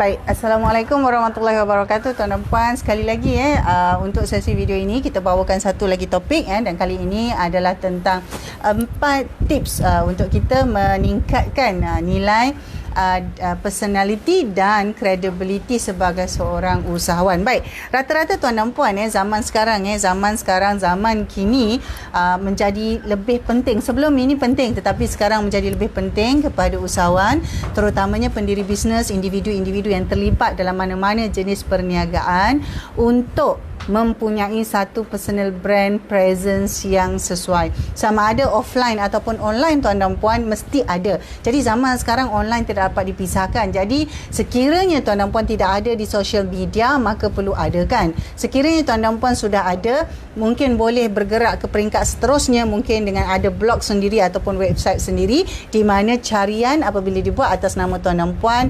Baik, Assalamualaikum warahmatullahi wabarakatuh tuan dan puan. Sekali lagi untuk sesi video ini kita bawakan satu lagi topik dan kali ini adalah tentang 4 tips untuk kita meningkatkan nilai personality dan credibility sebagai seorang usahawan. Baik, rata-rata tuan dan puan zaman sekarang zaman kini menjadi lebih penting. Sebelum ini penting tetapi sekarang menjadi lebih penting kepada usahawan, terutamanya pendiri bisnes, individu-individu yang terlibat dalam mana-mana jenis perniagaan untuk mempunyai satu personal brand presence yang sesuai. Sama ada offline ataupun online tuan dan puan mesti ada. Jadi zaman sekarang online tidak dapat dipisahkan. Jadi sekiranya tuan dan puan tidak ada di social media maka perlu adakan. Sekiranya tuan dan puan sudah ada, mungkin boleh bergerak ke peringkat seterusnya, mungkin dengan ada blog sendiri ataupun website sendiri di mana carian apabila dibuat atas nama tuan dan puan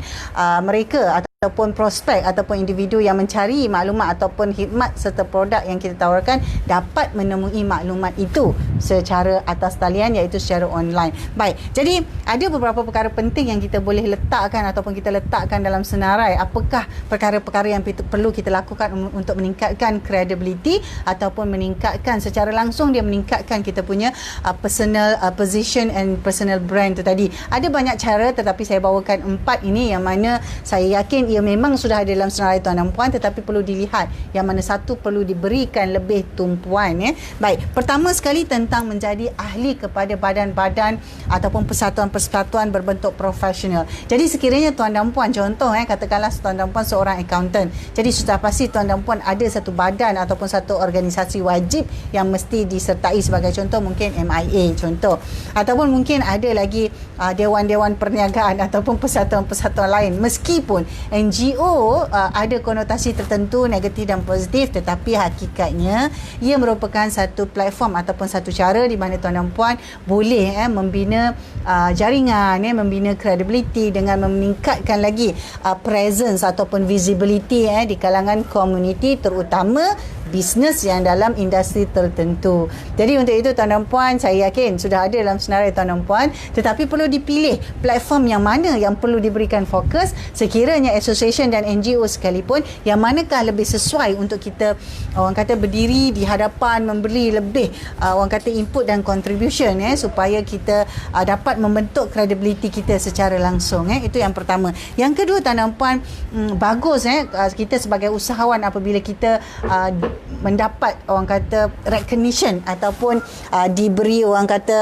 mereka ataupun prospek ataupun individu yang mencari maklumat ataupun khidmat serta produk yang kita tawarkan dapat menemui maklumat itu secara atas talian iaitu secara online. Baik, jadi ada beberapa perkara penting yang kita boleh letakkan ataupun kita letakkan dalam senarai. Apakah perkara-perkara yang perlu kita lakukan untuk meningkatkan credibility ataupun meningkatkan secara langsung dia meningkatkan kita punya personal position and personal brand tu tadi. Ada banyak cara tetapi saya bawakan 4 ini yang mana saya yakin ia memang sudah ada dalam senarai tuan dan puan tetapi perlu dilihat yang mana satu perlu diberikan lebih tumpuan. Baik, pertama sekali tentang menjadi ahli kepada badan-badan ataupun persatuan-persatuan berbentuk profesional. Jadi sekiranya tuan dan puan contoh katakanlah tuan dan puan seorang accountant. Jadi sudah pasti tuan dan puan ada satu badan ataupun satu organisasi wajib yang mesti disertai, sebagai contoh mungkin MIA contoh. Ataupun mungkin ada lagi dewan-dewan perniagaan ataupun persatuan-persatuan lain. Meskipun NGO ada konotasi tertentu negatif dan positif tetapi hakikatnya ia merupakan satu platform ataupun satu cara di mana tuan dan puan boleh membina jaringan, membina credibility dengan meningkatkan lagi presence ataupun visibility di kalangan komuniti terutama bisnes yang dalam industri tertentu. Jadi untuk itu tuan dan puan saya yakin sudah ada dalam senarai tuan dan puan tetapi perlu dipilih platform yang mana yang perlu diberikan fokus sekiranya association dan NGO sekalipun yang manakah lebih sesuai untuk kita orang kata berdiri di hadapan memberi lebih orang kata input dan contribution supaya kita dapat membentuk credibility kita secara langsung. Itu yang pertama. Yang kedua tuan dan puan bagus kita sebagai usahawan apabila kita mendapat orang kata recognition ataupun diberi orang kata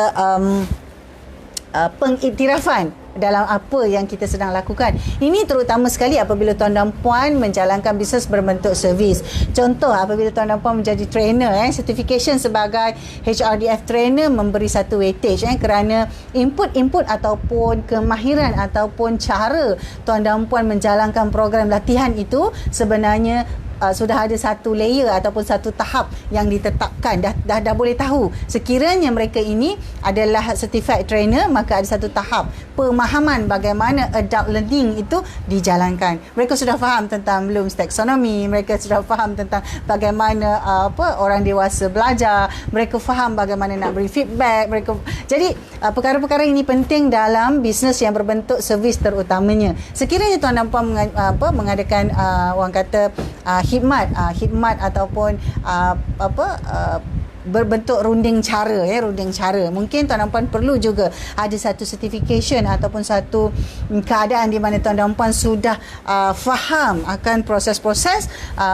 pengiktirafan dalam apa yang kita sedang lakukan. Ini terutama sekali apabila tuan dan puan menjalankan bisnes berbentuk servis. Contoh apabila tuan dan puan menjadi trainer, certification sebagai HRDF trainer memberi satu weightage kerana input ataupun kemahiran ataupun cara tuan dan puan menjalankan program latihan itu sebenarnya sudah ada satu layer ataupun satu tahap yang ditetapkan, dah boleh tahu sekiranya mereka ini adalah certified trainer maka ada satu tahap pemahaman bagaimana adult learning itu dijalankan. Mereka sudah faham tentang Bloom's taxonomy, mereka sudah faham tentang bagaimana orang dewasa belajar, mereka faham bagaimana nak beri feedback, jadi perkara-perkara ini penting dalam bisnes yang berbentuk servis terutamanya. Sekiranya tuan dan puan mengadakan orang kata khidmat ataupun berbentuk runding cara mungkin tuan dan puan perlu juga ada satu certification ataupun satu keadaan di mana tuan dan puan sudah faham akan proses-proses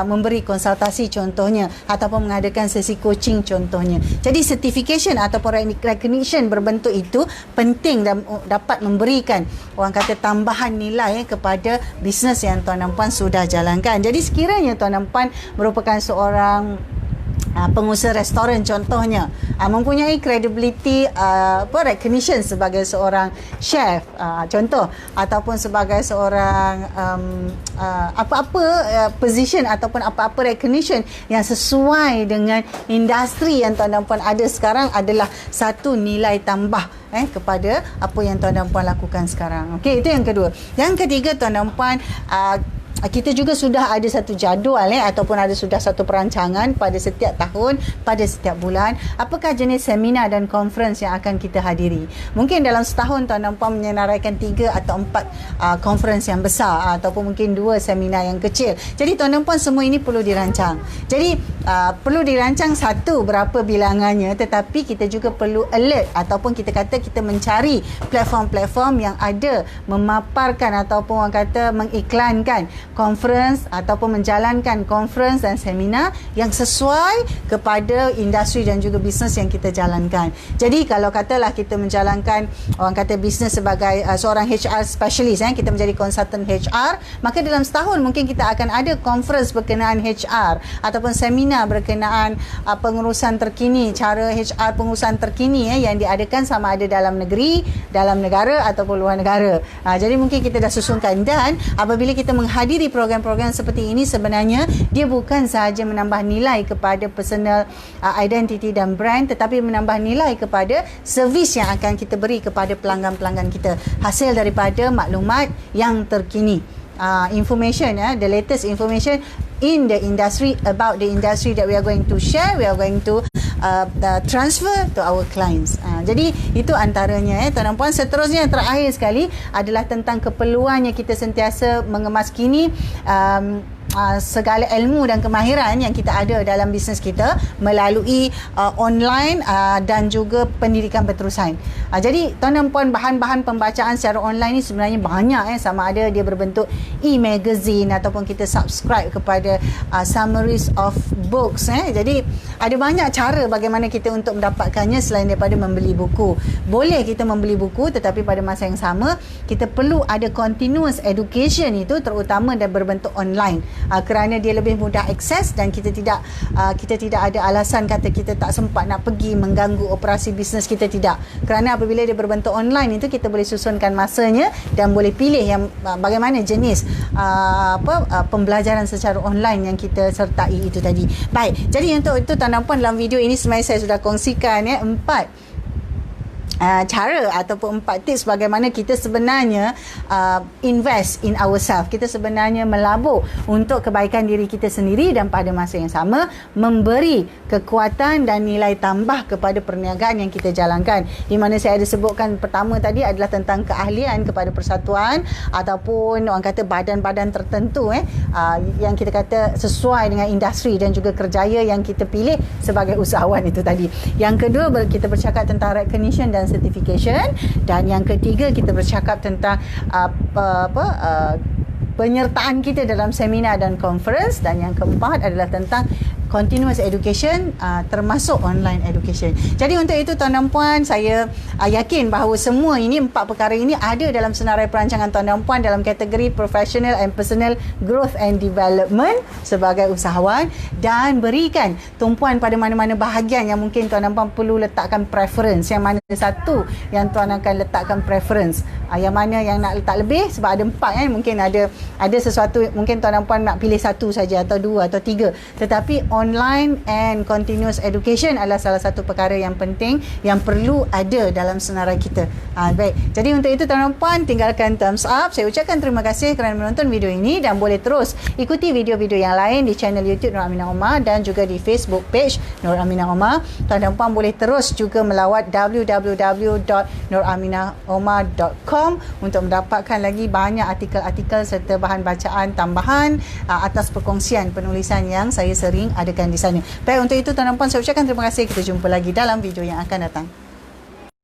memberi konsultasi contohnya ataupun mengadakan sesi coaching contohnya. Jadi certification ataupun recognition berbentuk itu penting dan dapat memberikan orang kata tambahan nilai kepada bisnes yang tuan dan puan sudah jalankan. Jadi sekiranya tuan dan puan merupakan seorang pengusaha restoran contohnya mempunyai credibility recognition sebagai seorang chef contoh ataupun sebagai seorang position ataupun apa-apa recognition yang sesuai dengan industri yang tuan dan puan ada sekarang adalah satu nilai tambah kepada apa yang tuan dan puan lakukan sekarang. Okey, itu yang kedua. Yang ketiga tuan dan puan kita juga sudah ada satu jadual ataupun ada sudah satu perancangan pada setiap tahun, pada setiap bulan, apakah jenis seminar dan conference yang akan kita hadiri. Mungkin dalam setahun tuan dan puan menyenaraikan 3 atau 4 conference yang besar, ataupun mungkin 2 seminar yang kecil. Jadi tuan dan puan, semua ini perlu dirancang. Jadi perlu dirancang satu berapa bilangannya, tetapi kita juga perlu alert ataupun kita kata kita mencari platform-platform yang ada memaparkan ataupun orang kata mengiklankan conference ataupun menjalankan conference dan seminar yang sesuai kepada industri dan juga bisnes yang kita jalankan. Jadi kalau katalah kita menjalankan orang kata bisnes sebagai seorang HR specialist, kita menjadi konsultan HR, maka dalam setahun mungkin kita akan ada conference berkenaan HR ataupun seminar berkenaan pengurusan terkini, cara HR pengurusan terkini yang diadakan sama ada dalam negeri, dalam negara ataupun luar negara. Jadi mungkin kita dah susunkan, dan apabila kita menghadiri program-program seperti ini, sebenarnya dia bukan sahaja menambah nilai kepada personal identity dan brand, tetapi menambah nilai kepada servis yang akan kita beri kepada pelanggan-pelanggan kita, hasil daripada maklumat yang terkini, information, the latest information in the industry, about the industry that we are going to share, we are going to transfer to our clients. Jadi itu antaranya tuan dan puan. Seterusnya yang terakhir sekali adalah tentang keperluannya kita sentiasa mengemas-kini segala ilmu dan kemahiran yang kita ada dalam bisnes kita melalui online dan juga pendidikan berterusan. Jadi tuan dan puan, bahan-bahan pembacaan secara online ni sebenarnya banyak, sama ada dia berbentuk e-magazine ataupun kita subscribe kepada summaries of books. Jadi ada banyak cara bagaimana kita untuk mendapatkannya selain daripada membeli buku. Boleh kita membeli buku, tetapi pada masa yang sama kita perlu ada continuous education, itu terutama dan berbentuk online. Kerana dia lebih mudah akses dan kita tidak ada alasan kata kita tak sempat nak pergi mengganggu operasi bisnes kita, tidak. Kerana apabila dia berbentuk online itu, kita boleh susunkan masanya dan boleh pilih yang bagaimana jenis pembelajaran secara online yang kita sertai itu tadi. Baik, jadi untuk itu tuan dan puan, dalam video ini sebenarnya saya sudah kongsikan 4 cara ataupun 4 tips bagaimana kita sebenarnya invest in ourselves. Kita sebenarnya melabur untuk kebaikan diri kita sendiri dan pada masa yang sama memberi kekuatan dan nilai tambah kepada perniagaan yang kita jalankan. Di mana saya ada sebutkan pertama tadi adalah tentang keahlian kepada persatuan ataupun orang kata badan-badan tertentu yang kita kata sesuai dengan industri dan juga kerjaya yang kita pilih sebagai usahawan itu tadi. Yang kedua, kita bercakap tentang recognition dan certification, dan yang ketiga kita bercakap tentang penyertaan kita dalam seminar dan conference, dan yang keempat adalah tentang continuous education, termasuk online education. Jadi untuk itu tuan dan puan, saya yakin bahawa semua ini, 4 perkara ini ada dalam senarai perancangan tuan dan puan dalam kategori professional and personal growth and development sebagai usahawan, dan berikan tumpuan pada mana-mana bahagian yang mungkin tuan dan puan perlu letakkan preference. Yang mana satu yang tuan akan letakkan preference, yang mana yang nak letak lebih, sebab ada 4 mungkin ada sesuatu mungkin tuan dan puan nak pilih 1 saja atau 2 atau 3, tetapi online and continuous education adalah salah satu perkara yang penting yang perlu ada dalam senarai kita. Baik, jadi untuk itu tuan dan puan, tinggalkan thumbs up. Saya ucapkan terima kasih kerana menonton video ini, dan boleh terus ikuti video-video yang lain di channel YouTube Nur Aminah Omar dan juga di Facebook page Nur Aminah Omar. Tuan dan puan boleh terus juga melawat www.nuraminaomar.com untuk mendapatkan lagi banyak artikel-artikel serta bahan bacaan tambahan atas perkongsian penulisan yang saya sering adakan di sana. Baik, untuk itu tuan dan puan, saya ucapkan terima kasih. Kita jumpa lagi dalam video yang akan datang.